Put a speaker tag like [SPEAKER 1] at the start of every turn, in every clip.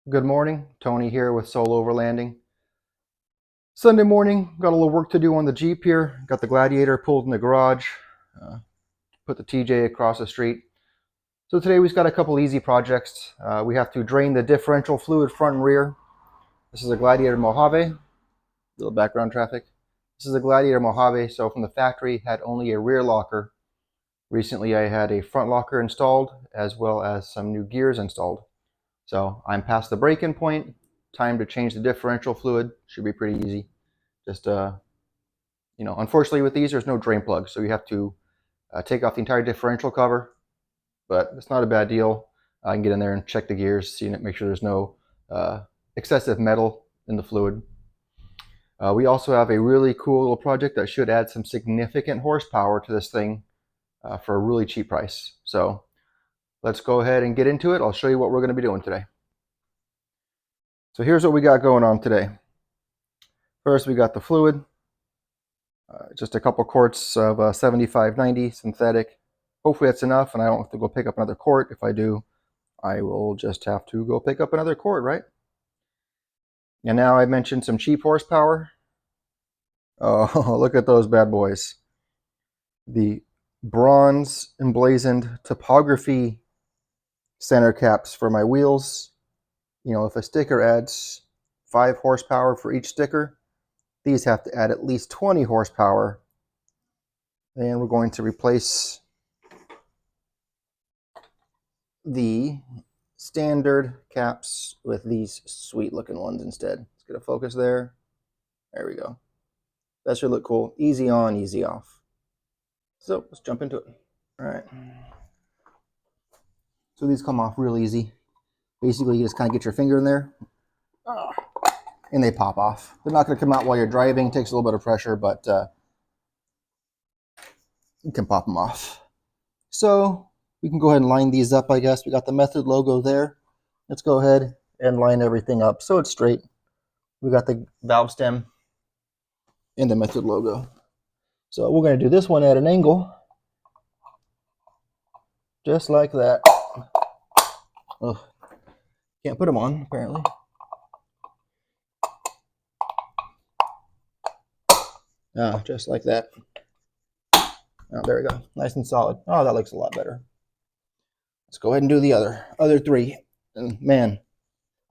[SPEAKER 1] Good morning, Tony here with Solo Overlanding. Sunday morning, got a little work to do on the Jeep here. Got the Gladiator pulled in the garage, put the TJ across the street. So today we've got a couple easy projects. We have to drain the differential fluid front and rear. This is a Gladiator Mojave, little background traffic. This is a Gladiator Mojave, so from the factory had only a rear locker. Recently I had a front locker installed as well as some new gears installed. So I'm past the break-in point. Time to change the differential fluid. Should be pretty easy. Just, unfortunately with these there's no drain plug, so you have to take off the entire differential cover. But it's not a bad deal. I can get in there and check the gears, make sure there's no excessive metal in the fluid. We also have a really cool little project that should add some significant horsepower to this thing for a really cheap price. So let's go ahead and get into it. I'll show you what we're going to be doing today. So here's what we got going on today. First, we got the fluid. Just a couple quarts of 75/90 synthetic. Hopefully that's enough, and I don't have to go pick up another quart. If I do, I will just have to go pick up another quart, right? And now I mentioned some cheap horsepower. Oh, look at those bad boys. The bronze emblazoned topography center caps for my wheels. If a sticker adds 5 horsepower for each sticker, these have to add at least 20 horsepower. And we're going to replace the standard caps with these sweet looking ones instead. Let's get a focus there. There we go. That should look cool. Easy on, easy off. So let's jump into it. All right. So these come off real easy. Basically, you just kind of get your finger in there, and they pop off. They're not going to come out while you're driving. It takes a little bit of pressure, but you can pop them off. So we can go ahead and line these up, I guess. We got the Method logo there. Let's go ahead and line everything up so it's straight. We got the valve stem and the Method logo. So we're going to do this one at an angle, just like that. Ugh. Can't put them on, apparently. Just like that. Oh, there we go. Nice and solid. Oh, that looks a lot better. Let's go ahead and do the other 3. And man,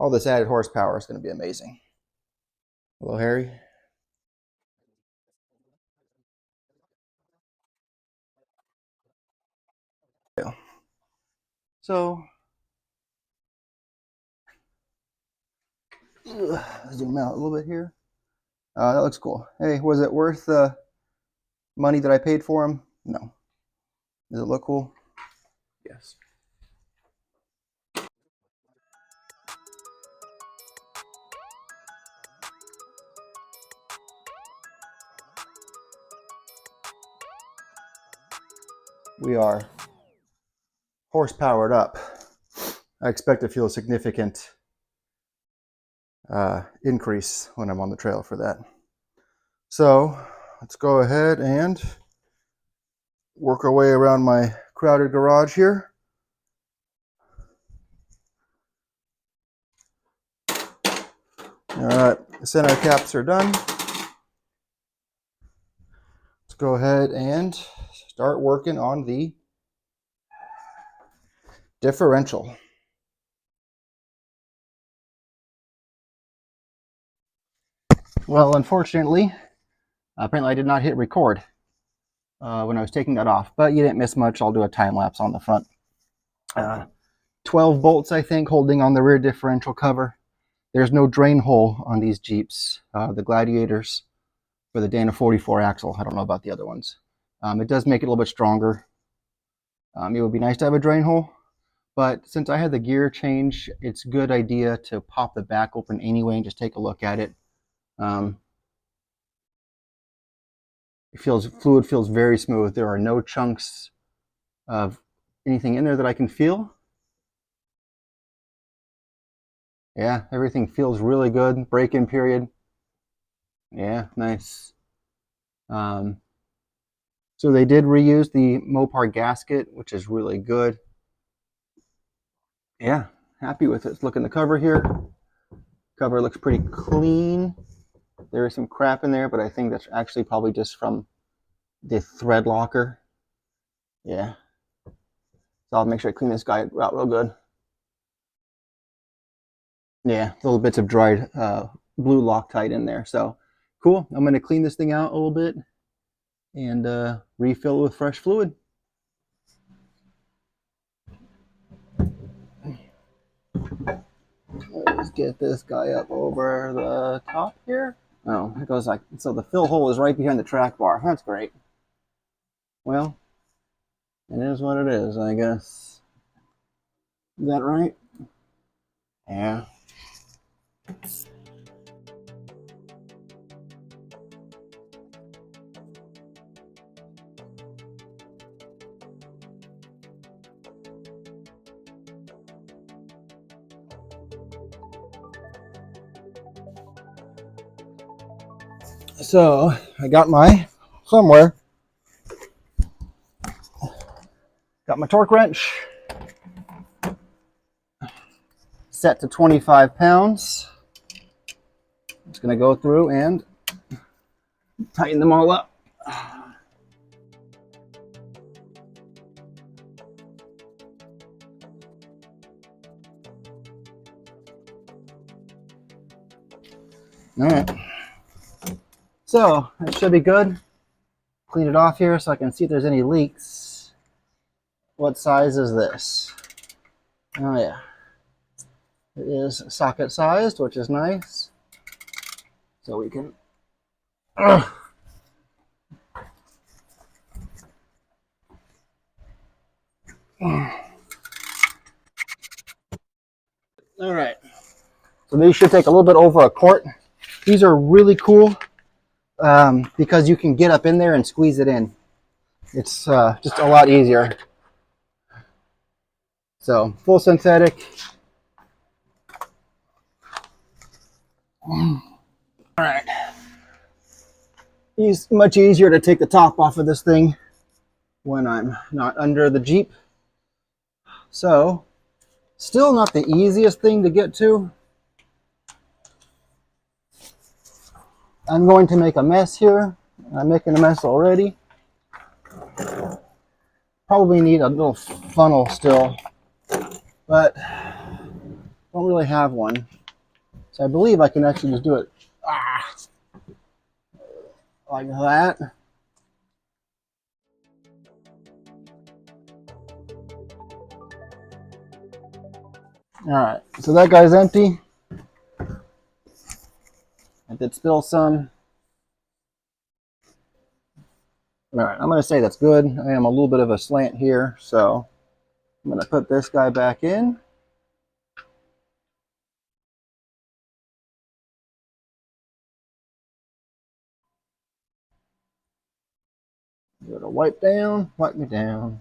[SPEAKER 1] all this added horsepower is going to be amazing. Hello, Harry. So, zoom out a little bit here. That looks cool. Hey, was it worth the money that I paid for them? No. Does it look cool? Yes. We are horsepowered up. I expect to feel a significant increase when I'm on the trail for that. So let's go ahead and work our way around my crowded garage here. All right, the center caps are done. Let's go ahead and start working on the differential. Well, unfortunately, apparently I did not hit record when I was taking that off, but you didn't miss much. I'll do a time lapse on the front. 12 bolts, I think, holding on the rear differential cover. There's no drain hole on these Jeeps, the Gladiators, for the Dana 44 axle. I don't know about the other ones. It does make it a little bit stronger. It would be nice to have a drain hole, but since I had the gear change, it's a good idea to pop the back open anyway and just take a look at it. Fluid feels very smooth. There are no chunks of anything in there that I can feel. Yeah, everything feels really good. Break-in period. Yeah, nice. So they did reuse the Mopar gasket, which is really good. Yeah, happy with it. Look in the cover here. Cover looks pretty clean. There is some crap in there, but I think that's actually probably just from the thread locker. Yeah. So I'll make sure I clean this guy out real good. Yeah, little bits of dried blue Loctite in there. So cool. I'm going to clean this thing out a little bit and refill it with fresh fluid. Let's get this guy up over the top here. Oh, it goes like, so the fill hole is right behind the track bar. That's great. Well, it is what it is, I guess. Is that right? Yeah. So I got my torque wrench set to 25 pounds. I'm just going to go through and tighten them all up. All right. So it should be good. Clean it off here so I can see if there's any leaks. What size is this? Oh yeah. It is socket sized, which is nice. So we can all right. So these should take a little bit over a quart. These are really cool because you can get up in there and squeeze it in. It's just a lot easier. So full synthetic. All right. It's much easier to take the top off of this thing when I'm not under the Jeep. So still not the easiest thing to get to. I'm going to make a mess here. I'm making a mess already. Probably need a little funnel still, but don't really have one. So I believe I can actually just do it like that. All right, so that guy's empty. I did spill some. All right, I'm going to say that's good. I am a little bit of a slant here, so I'm going to put this guy back in. Give it a wipe down, wipe me down.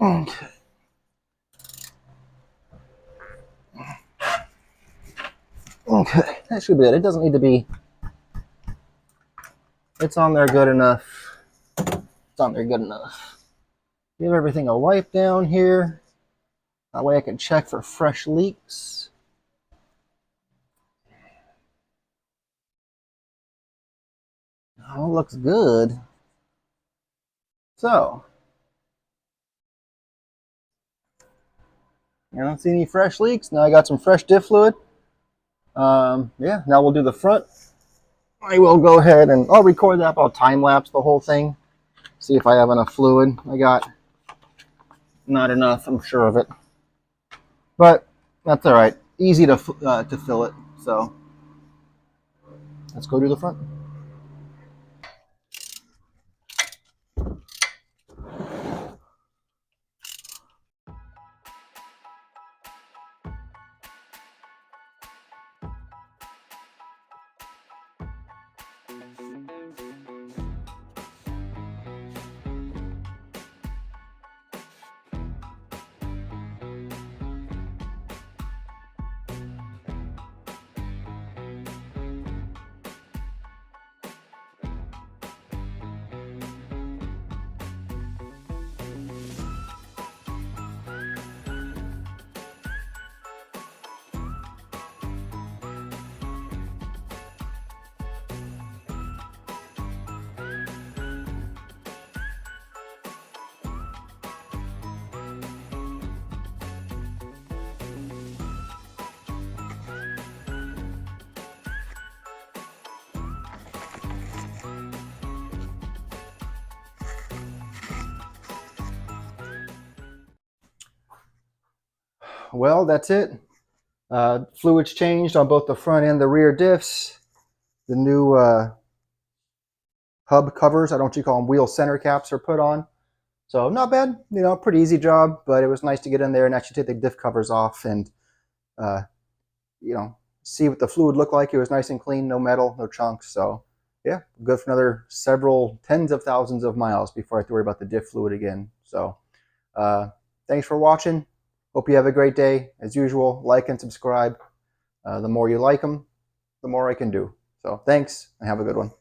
[SPEAKER 1] Okay. Okay, that should be it. It doesn't need to be. It's on there good enough. It's on there good enough. Give everything a wipe down here. That way I can check for fresh leaks. Oh, looks good. So, I don't see any fresh leaks. Now I got some fresh diff fluid. Yeah, now we'll do the front. I will go ahead and I'll record that. I'll time lapse the whole thing See if I have enough fluid. I got not enough, I'm sure of it. But that's all right. Easy to fill it. So let's go to the front. Well, that's it. Fluids changed on both the front and the rear diffs. The new hub covers, I don't know what you call them, wheel center caps are put on. So not bad, pretty easy job, but it was nice to get in there and actually take the diff covers off and, see what the fluid looked like. It was nice and clean, no metal, no chunks. So yeah, good for another several tens of thousands of miles before I have to worry about the diff fluid again. So thanks for watching. Hope you have a great day. As usual, like and subscribe. The more you like them, the more I can do. So thanks and have a good one.